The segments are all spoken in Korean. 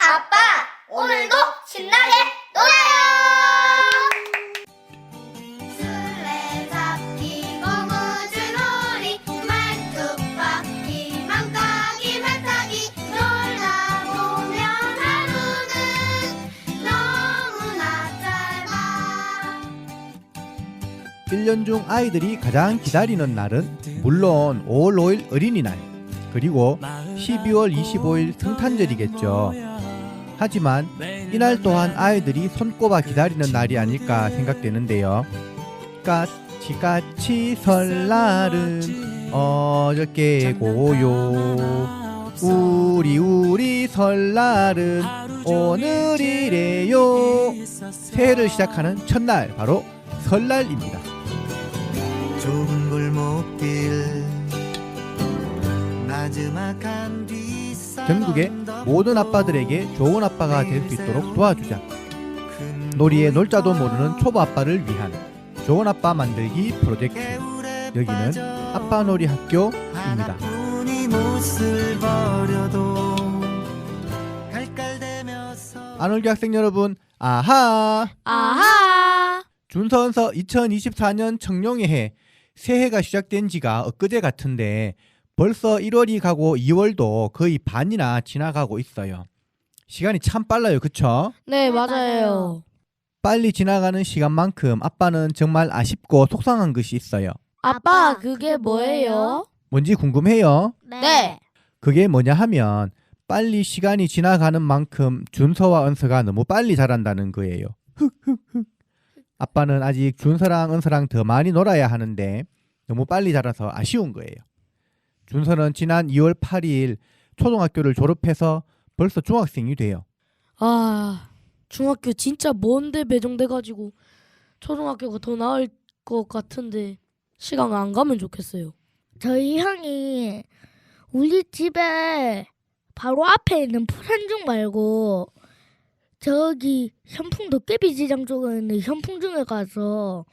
아빠, 오늘도 신나게 놀아요! 술래잡기, 고무줄놀이, 말뚝박기, 망타기, 말타기 놀다 보면 하루는 너무나 짧아. 1년 중 아이들이 가장 기다리는 날은 물론 5월 5일 어린이날, 그리고 12월 25일 성탄절이겠죠. 하지만 이날 또한 아이들이 손꼽아 기다리는 날이 아닐까 생각되는데요. 까치까치 설날은 어저께고요. 우리 설날은 오늘이래요. 새해를 시작하는 첫날, 바로 설날입니다. 좁은 골목길 나지막한 뒷산 전국의 모든 아빠들에게 좋은 아빠가 될 수 있도록 도와주자. 놀이의 놀자도 모르는 초보 아빠를 위한 좋은 아빠 만들기 프로젝트. 여기는 아빠놀이 학교입니다. 하나뿐인 옷을 버려도 깔깔대면서 아놀기 학생 여러분, 아하! 아하! 준서은서 2024년 청룡의 해, 새해가 시작된 지가 엊그제 같은데 벌써 1월이 가고 2월도 거의 반이나 지나가고 있어요. 시간이 참 빨라요, 그쵸? 네, 맞아요. 빨리 지나가는 시간만큼 아빠는 정말 아쉽고 속상한 것이 있어요. 아빠, 그게 뭐예요? 뭔지 궁금해요? 네. 그게 뭐냐 하면 빨리 시간이 지나가는 만큼 준서와 은서가 너무 빨리 자란다는 거예요. 아빠는 아직 준서랑 은서랑 더 많이 놀아야 하는데 너무 빨리 자라서 아쉬운 거예요. 준서는 지난 2월 8일 초등학교를 졸업해서 벌써 중학생이 돼요. 아, 중학교 진짜 먼데 배정돼가지고 초등학교가 더 나을 것 같은데 시간 안 가면 좋겠어요. 저희 형이 우리 집에 바로 앞에 있는 포산중 말고 저기 현풍도깨비지장 쪽에 있는 현풍중에 가서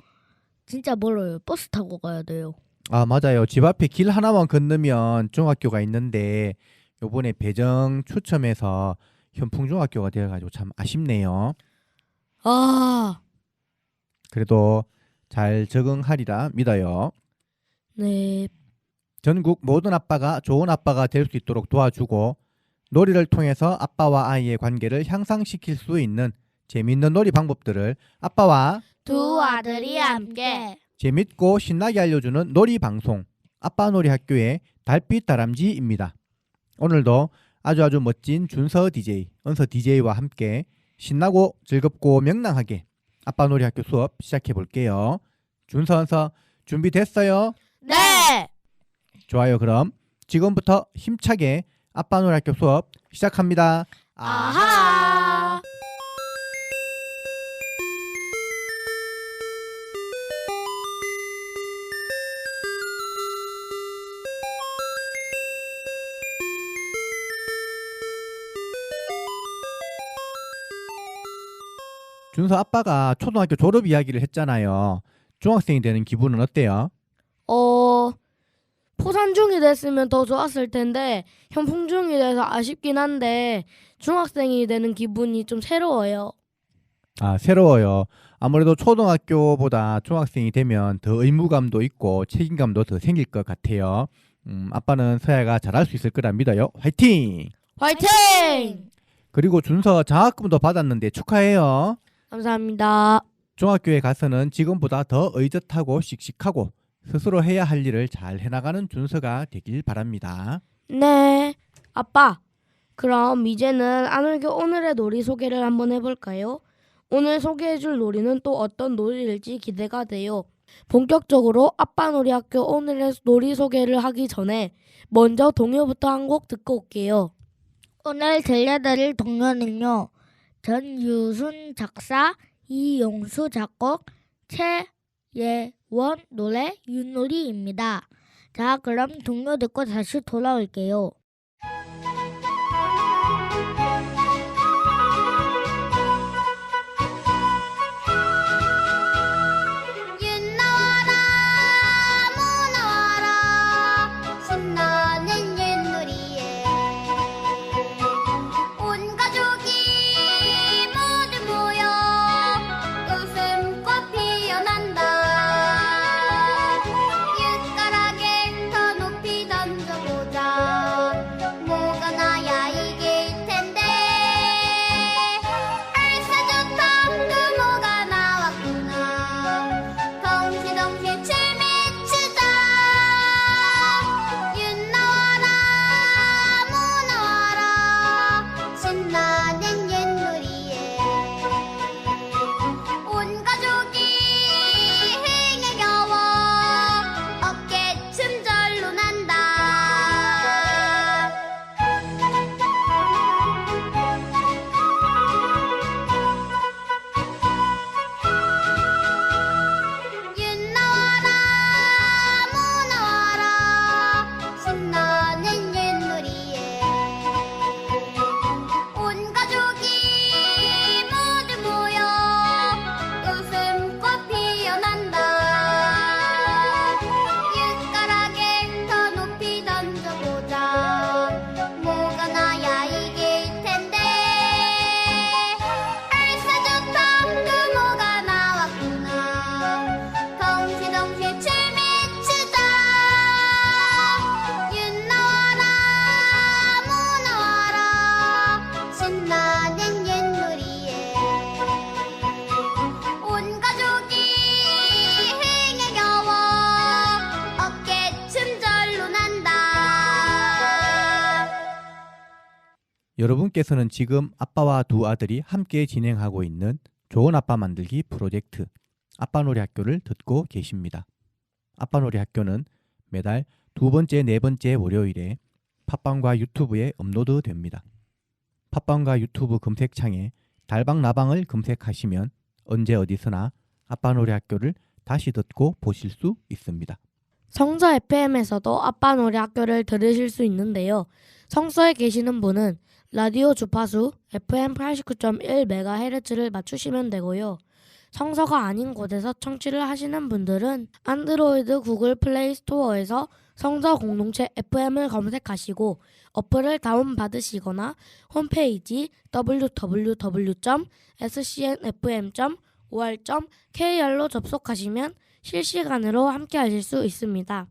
진짜 멀어요. 버스 타고 가야 돼요. 아, 맞아요. 집 앞에 길 하나만 건너면 중학교가 있는데 요번에 배정 추첨해서 현풍중학교가 되어가지고 참 아쉽네요. 아, 그래도 잘 적응하리라 믿어요. 네. 전국 모든 아빠가 좋은 아빠가 될 수 있도록 도와주고 놀이를 통해서 아빠와 아이의 관계를 향상시킬 수 있는 재미있는 놀이 방법들을 아빠와 두 아들이 함께 재밌고 신나게 알려주는 놀이 방송, 아빠놀이 학교의 달빛 다람쥐입니다. 오늘도 아주 멋진 준서 DJ, 은서 DJ와 함께 신나고 즐겁고 명랑하게 아빠놀이 학교 수업 시작해 볼게요. 준서, 은서 준비됐어요? 네. 좋아요. 그럼 지금부터 힘차게 아빠놀이 학교 수업 시작합니다. 아하. 준서, 아빠가 초등학교 졸업 이야기를 했잖아요. 중학생이 되는 기분은 어때요? 포산중이 됐으면 더 좋았을 텐데 현풍중이 돼서 아쉽긴 한데 중학생이 되는 기분이 좀 새로워요. 아, 새로워요. 아무래도 초등학교보다 중학생이 되면 더 의무감도 있고 책임감도 더 생길 것 같아요. 아빠는 서야가 잘할 수 있을 거라 믿어요. 화이팅! 화이팅! 그리고 준서 장학금도 받았는데 축하해요. 감사합니다. 중학교에 가서는 지금보다 더 의젓하고 씩씩하고 스스로 해야 할 일을 잘 해나가는 준서가 되길 바랍니다. 네. 아빠, 그럼 이제는 아놀교 오늘의 놀이 소개를 한번 해볼까요? 오늘 소개해줄 놀이는 또 어떤 놀이일지 기대가 돼요. 본격적으로 아빠놀이 학교 오늘의 놀이 소개를 하기 전에 먼저 동요부터 한 곡 듣고 올게요. 오늘 들려드릴 동요는요. 전유순 작사, 이용수 작곡, 최예원 노래, 윷놀이입니다. 자, 그럼 동요 듣고 다시 돌아올게요. 신나는 윷놀이에 온 가족이 여러분께서는 지금 아빠와 두 아들이 함께 진행하고 있는 좋은 아빠 만들기 프로젝트 아빠놀이 학교를 듣고 계십니다. 아빠놀이 학교는 매달 두 번째, 네 번째 월요일에 팟빵과 유튜브에 업로드됩니다. 팟빵과 유튜브 검색창에 달방나방을 검색하시면 언제 어디서나 아빠놀이 학교를 다시 듣고 보실 수 있습니다. 성서 FM에서도 아빠놀이 학교를 들으실 수 있는데요. 성서에 계시는 분은 라디오 주파수 FM 89.1MHz를 맞추시면 되고요. 성서가 아닌 곳에서 청취를 하시는 분들은 안드로이드 구글 플레이 스토어에서 성서 공동체 FM을 검색하시고 어플을 다운받으시거나 홈페이지 www.scnfm.or.kr로 접속하시면 실시간으로 함께 하실 수 있습니다.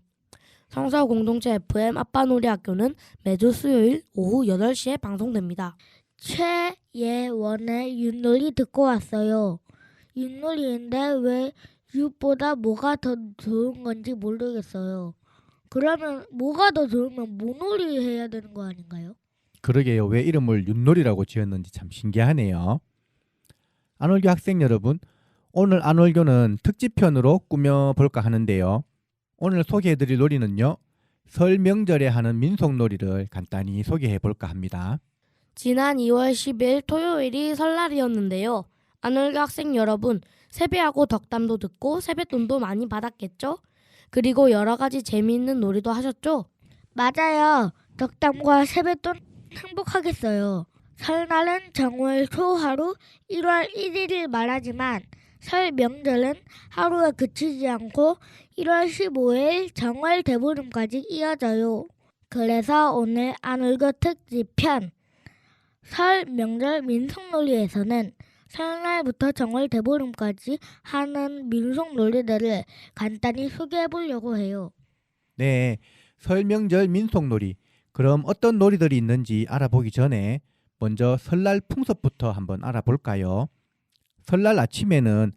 성서 공동체 FM 아빠놀이 학교는 매주 수요일 오후 8시에 방송됩니다. 최예원의 윷놀이 듣고 왔어요. 윷놀이인데 왜 윷보다 뭐가 더 좋은 건지 모르겠어요. 그러면 뭐가 더 좋으면 뭐놀이 해야 되는 거 아닌가요? 그러게요. 왜 이름을 윷놀이라고 지었는지 참 신기하네요. 안월교 학생 여러분, 오늘 안월교는 특집편으로 꾸며볼까 하는데요. 오늘 소개해드릴 놀이는요. 설 명절에 하는 민속놀이를 간단히 소개해볼까 합니다. 지난 2월 10일 토요일이 설날이었는데요. 안월교 학생 여러분, 세배하고 덕담도 듣고 세뱃돈도 많이 받았겠죠? 그리고 여러 가지 재미있는 놀이도 하셨죠? 맞아요. 덕담과 세뱃돈 행복하겠어요. 설날은 정월 초하루 1월 1일을 말하지만 설 명절은 하루에 그치지 않고 1월 15일 정월 대보름까지 이어져요. 그래서 오늘 안울교 특집편 설 명절 민속놀이에서는 설날부터 정월 대보름까지 하는 민속놀이들을 간단히 소개해 보려고 해요. 네, 설 명절 민속놀이. 그럼 어떤 놀이들이 있는지 알아보기 전에 먼저 설날 풍습부터 한번 알아볼까요? 설날 아침에는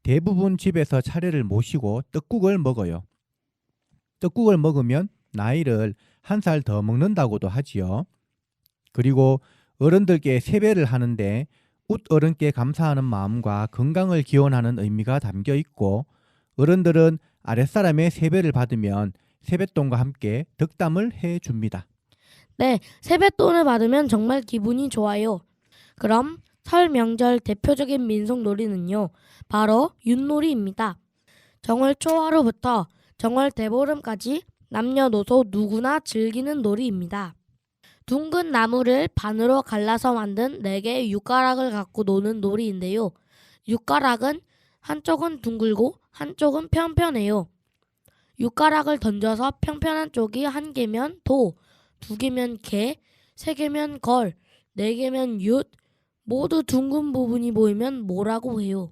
대부분 집에서 차례를 모시고 떡국을 먹어요. 떡국을 먹으면 나이를 한 살 더 먹는다고도 하지요. 그리고 어른들께 세배를 하는데 웃 어른께 감사하는 마음과 건강을 기원하는 의미가 담겨 있고 어른들은 아랫사람의 세배를 받으면 세뱃돈과 함께 덕담을 해줍니다. 네, 세뱃돈을 받으면 정말 기분이 좋아요. 그럼 설 명절 대표적인 민속놀이는요. 바로 윷놀이입니다. 정월 초하루부터 정월 대보름까지 남녀노소 누구나 즐기는 놀이입니다. 둥근 나무를 반으로 갈라서 만든 4개의 윷가락을 갖고 노는 놀이인데요. 윷가락은 한쪽은 둥글고 한쪽은 평평해요. 윷가락을 던져서 평평한 쪽이 1개면 도, 2개면 개, 3개면 걸, 4개면 윷, 모두 둥근 부분이 보이면 모라고 해요.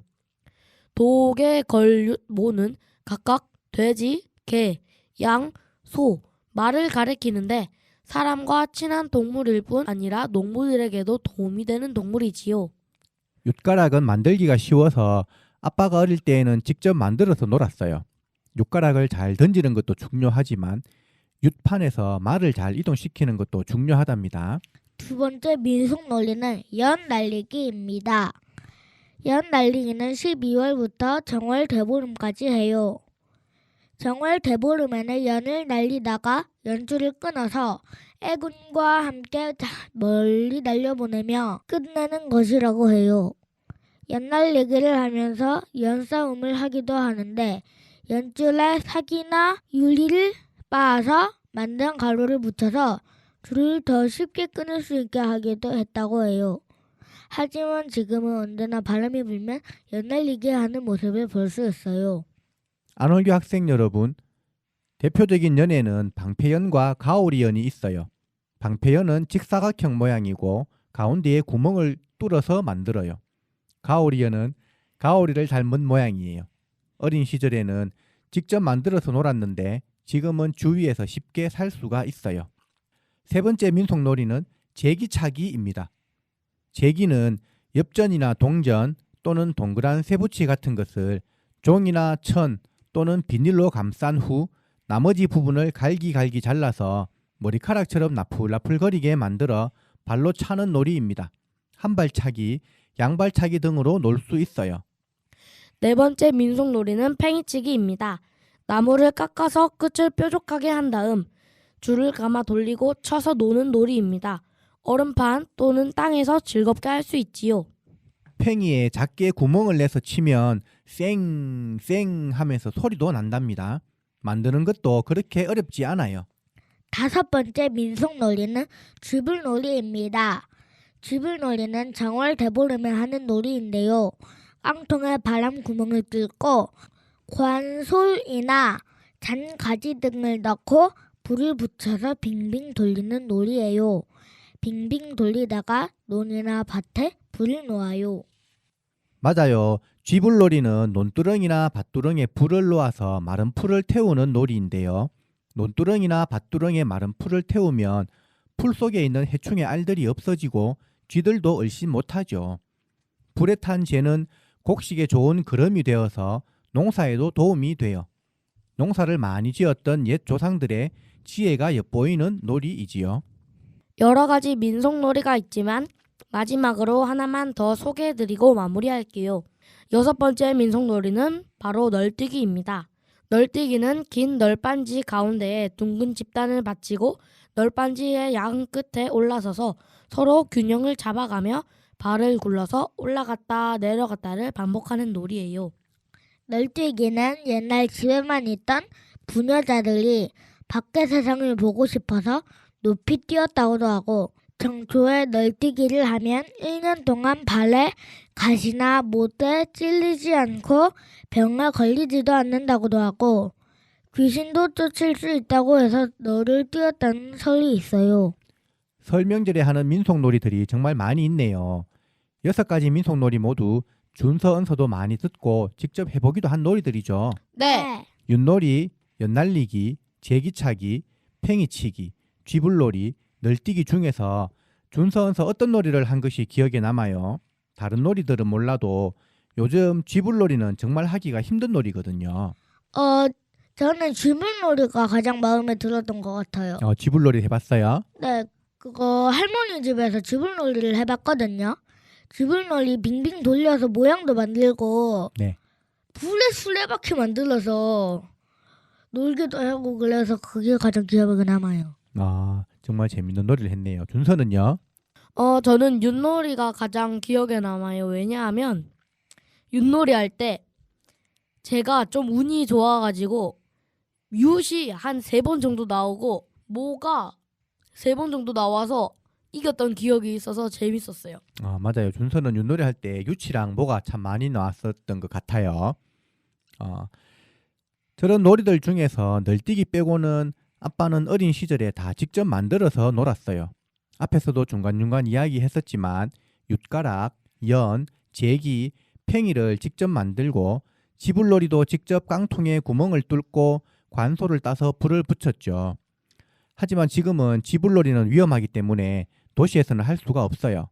도개, 걸, 윷, 모는 각각 돼지, 개, 양, 소, 말을 가리키는데 사람과 친한 동물일 뿐 아니라 농부들에게도 도움이 되는 동물이지요. 윷가락은 만들기가 쉬워서 아빠가 어릴 때에는 직접 만들어서 놀았어요. 윷가락을 잘 던지는 것도 중요하지만 윷판에서 말을 잘 이동시키는 것도 중요하답니다. 두 번째 민속놀이는 연 날리기입니다. 연 날리기는 12월부터 정월 대보름까지 해요. 정월 대보름에는 연을 날리다가 연줄을 끊어서 애군과 함께 멀리 날려보내며 끝내는 것이라고 해요. 연 날리기를 하면서 연싸움을 하기도 하는데 연줄에 사기나 유리를 빻아서 만든 가루를 묻혀서 줄을 더 쉽게 끊을 수 있게 하기도 했다고 해요. 하지만 지금은 언제나 바람이 불면 연날리기 하는 모습을 볼 수 있어요. 안월교 학생 여러분, 대표적인 연에는 방패연과 가오리연이 있어요. 방패연은 직사각형 모양이고 가운데에 구멍을 뚫어서 만들어요. 가오리연은 가오리를 닮은 모양이에요. 어린 시절에는 직접 만들어서 놀았는데 지금은 주위에서 쉽게 살 수가 있어요. 세 번째 민속놀이는 제기차기입니다. 제기는 엽전이나 동전 또는 동그란 쇠붙이 같은 것을 종이나 천 또는 비닐로 감싼 후 나머지 부분을 갈기갈기 잘라서 머리카락처럼 나풀나풀거리게 만들어 발로 차는 놀이입니다. 한발차기, 양발차기 등으로 놀 수 있어요. 네 번째 민속놀이는 팽이치기입니다. 나무를 깎아서 끝을 뾰족하게 한 다음 줄을 감아 돌리고 쳐서 노는 놀이입니다. 얼음판 또는 땅에서 즐겁게 할 수 있지요. 팽이에 작게 구멍을 내서 치면 쌩쌩 하면서 소리도 난답니다. 만드는 것도 그렇게 어렵지 않아요. 다섯 번째 민속놀이는 쥐불놀이입니다. 쥐불놀이는 정월 대보름에 하는 놀이인데요. 깡통에 바람 구멍을 뚫고 관솔이나 잔가지 등을 넣고 불을 붙여서 빙빙 돌리는 놀이예요. 빙빙 돌리다가 논이나 밭에 불을 놓아요. 맞아요. 쥐불놀이는 논두렁이나 밭두렁에 불을 놓아서 마른 풀을 태우는 놀이인데요. 논두렁이나 밭두렁에 마른 풀을 태우면 풀 속에 있는 해충의 알들이 없어지고 쥐들도 얼씬 못하죠. 불에 탄 재는 곡식에 좋은 그름이 되어서 농사에도 도움이 돼요. 농사를 많이 지었던 옛 조상들의 지혜가 엿보이는 놀이이지요. 여러 가지 민속놀이가 있지만 마지막으로 하나만 더 소개해드리고 마무리할게요. 여섯 번째 민속놀이는 바로 널뛰기입니다. 널뛰기는 긴 널빤지 가운데에 둥근 집단을 받치고 널빤지의 양 끝에 올라서서 서로 균형을 잡아가며 발을 굴러서 올라갔다 내려갔다를 반복하는 놀이예요. 널뛰기는 옛날 집에만 있던 부녀자들이 밖의 세상을 보고 싶어서 높이 뛰었다고도 하고 정초에 널뛰기를 하면 1년 동안 발에 가시나 못에 찔리지 않고 병에 걸리지도 않는다고도 하고 귀신도 쫓을 수 있다고 해서 널을 뛰었다는 설이 있어요. 설 명절에 하는 민속놀이들이 정말 많이 있네요. 6가지 민속놀이 모두 준서 은서도 많이 듣고 직접 해보기도 한 놀이들이죠. 네. 윷놀이, 연날리기, 제기차기, 팽이치기, 쥐불놀이, 널뛰기 중에서 준서 은서 어떤 놀이를 한 것이 기억에 남아요? 다른 놀이들은 몰라도 요즘 쥐불놀이는 정말 하기가 힘든 놀이거든요. 저는 쥐불놀이가 가장 마음에 들었던 것 같아요. 쥐불놀이 해봤어요? 네, 그거 할머니 집에서 쥐불놀이를 해봤거든요. 쥐불놀이 빙빙 돌려서 모양도 만들고 네. 불에 술래바퀴 만들어서 놀기도 하고 그래서 그게 가장 기억에 남아요. 정말 재밌는 놀이를 했네요. 준서는요? 저는 윷놀이가 가장 기억에 남아요. 왜냐하면 윷놀이 할 때 제가 좀 운이 좋아가지고 윷이 한 3번 정도 나오고 모가 3번 정도 나와서 이겼던 기억이 있어서 재밌었어요. 맞아요. 준서는 윷놀이 할 때 유치랑 모가 참 많이 나왔었던 것 같아요. 저런 놀이들 중에서 널뛰기 빼고는 아빠는 어린 시절에 다 직접 만들어서 놀았어요. 앞에서도 중간중간 이야기했었지만 윷가락, 연, 제기, 팽이를 직접 만들고 지불놀이도 직접 깡통에 구멍을 뚫고 관소를 따서 불을 붙였죠. 하지만 지금은 지불놀이는 위험하기 때문에 도시에서는 할 수가 없어요.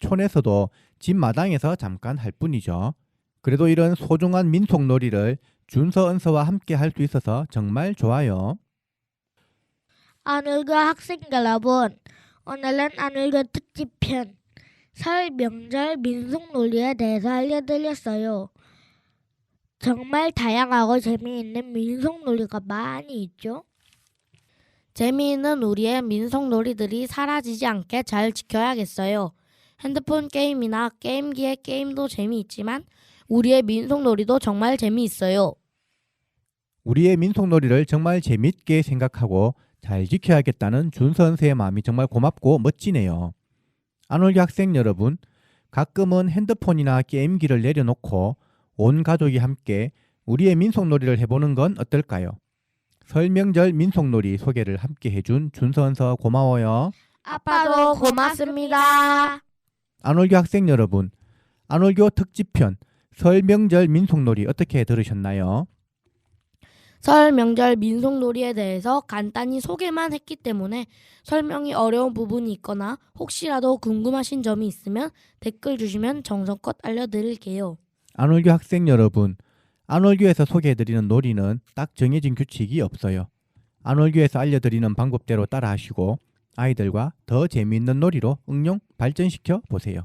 촌에서도 집 마당에서 잠깐 할 뿐이죠. 그래도 이런 소중한 민속놀이를 준서 은서와 함께 할 수 있어서 정말 좋아요. 안울교 학생 여러분, 오늘은 안울교 특집편 설 명절 민속놀이에 대해서 알려드렸어요. 정말 다양하고 재미있는 민속놀이가 많이 있죠. 재미있는 우리의 민속놀이들이 사라지지 않게 잘 지켜야겠어요. 핸드폰 게임이나 게임기의 게임도 재미있지만 우리의 민속놀이도 정말 재미있어요. 우리의 민속놀이를 정말 재밌게 생각하고 잘 지켜야겠다는 준서 은서의 마음이 정말 고맙고 멋지네요. 안울교 학생 여러분, 가끔은 핸드폰이나 게임기를 내려놓고 온 가족이 함께 우리의 민속놀이를 해보는 건 어떨까요? 설 명절 민속놀이 소개를 함께 해준 준서 은서 고마워요. 아빠도 고맙습니다. 안울교 학생 여러분, 안울교 특집편 설 명절 민속놀이 어떻게 들으셨나요? 설 명절 민속놀이에 대해서 간단히 소개만 했기 때문에 설명이 어려운 부분이 있거나 혹시라도 궁금하신 점이 있으면 댓글 주시면 정성껏 알려드릴게요. 안울교 학생 여러분, 안울교에서 소개해드리는 놀이는 딱 정해진 규칙이 없어요. 안울교에서 알려드리는 방법대로 따라하시고 아이들과 더 재미있는 놀이로 응용 발전시켜 보세요.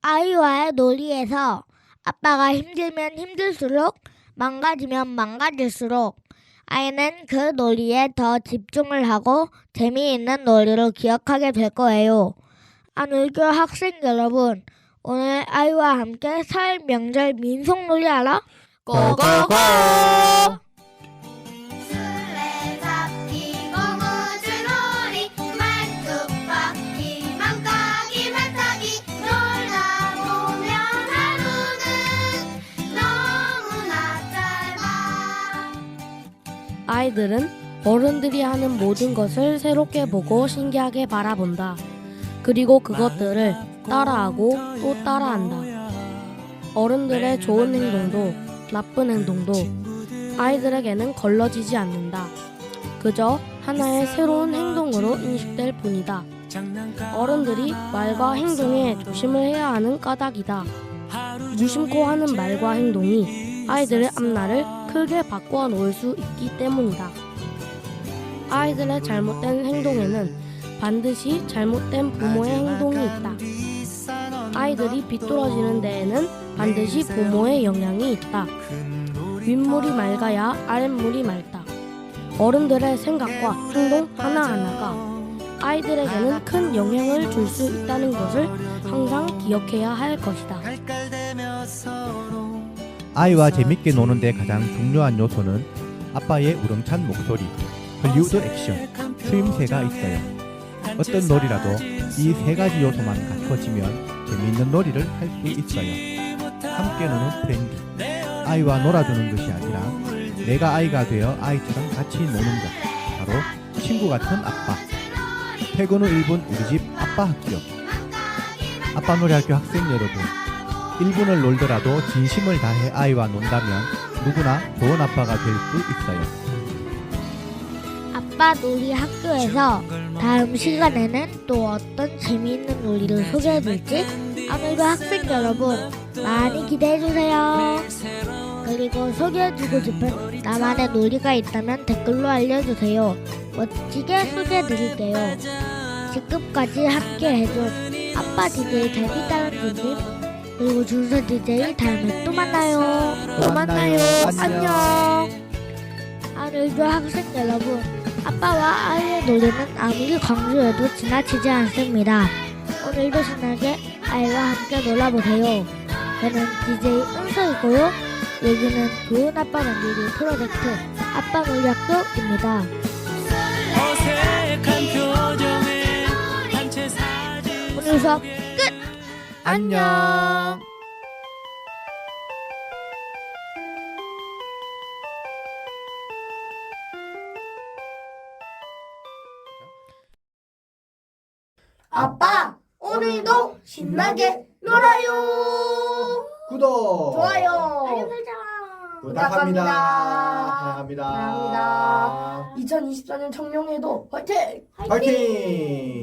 아이와의 놀이에서 아빠가 힘들면 힘들수록 망가지면 망가질수록 아이는 그 놀이에 더 집중을 하고 재미있는 놀이로 기억하게 될 거예요. 안울교 학생 여러분, 오늘 아이와 함께 설 명절 민속놀이 알아? 고고고! 술래잡기 고무줄놀이 말뚝박기 맘까기 말타기 놀다 보면 하루는 너무나 짧아. 아이들은 어른들이 하는 모든 것을 새롭게 보고 신기하게 바라본다. 그리고 그것들을 따라하고 또 따라한다. 어른들의 좋은 행동도 나쁜 행동도 아이들에게는 걸러지지 않는다. 그저 하나의 새로운 행동으로 인식될 뿐이다. 어른들이 말과 행동에 조심을 해야 하는 까닭이다. 무심코 하는 말과 행동이 아이들의 앞날을 크게 바꿔 놓을 수 있기 때문이다. 아이들의 잘못된 행동에는 반드시 잘못된 부모의 행동이 있다. 아이들이 비뚤어지는 데에는 반드시 부모의 영향이 있다. 윗물이 맑아야 아랫물이 맑다. 어른들의 생각과 행동 하나하나가 아이들에게는 큰 영향을 줄 수 있다는 것을 항상 기억해야 할 것이다. 깔깔대며 서로 아이와 재밌게 노는데 가장 중요한 요소는 아빠의 우렁찬 목소리, hollywood 액션, 추임새가 있어요. 어떤 놀이라도 이 세 가지 요소만 갖춰지면 재미있는 놀이를 할 수 있어요. 함께 노는 프렌디, 아이와 놀아주는 것이 아니라 내가 아이가 되어 아이처럼 같이 노는 것, 바로 친구 같은 아빠. 퇴근 후 1분 우리 집 아빠 학교. 아빠 놀이학교 학생 여러분, 1분을 놀더라도 진심을 다해 아이와 논다면 누구나 좋은 아빠가 될 수 있어요. 아빠 놀이 학교에서 다음 시간에는 또 어떤 재미있는 놀이를 소개해줄지 오늘도 학생 여러분 많이 기대해주세요. 그리고 소개해주고 싶은 나만의 놀이가 있다면 댓글로 알려주세요. 멋지게 소개해드릴게요. 지금까지 함께 해준 아빠 DJ 달빛다람쥐님 그리고 준서 DJ 다음에 또 만나요. 또 만나요. 안녕. 오늘도 학생 여러분, 아빠와 아이의 놀이는 아무리 강조해도 지나치지 않습니다. 오늘도 신나게 아이와 함께 놀아보세요. 저는 DJ 은서이고요. 여기는 좋은 아빠 만들기 프로젝트 아빠 놀이학교입니다. 어색한 표정에 단체 사진 오늘 수업 끝! 안녕. 아빠, 오늘도 신나게 놀아요. 구독, 좋아요. 알림 설정! 부탁합니다. 사랑합니다. 2024년 청룡회도 화이팅! 화이팅!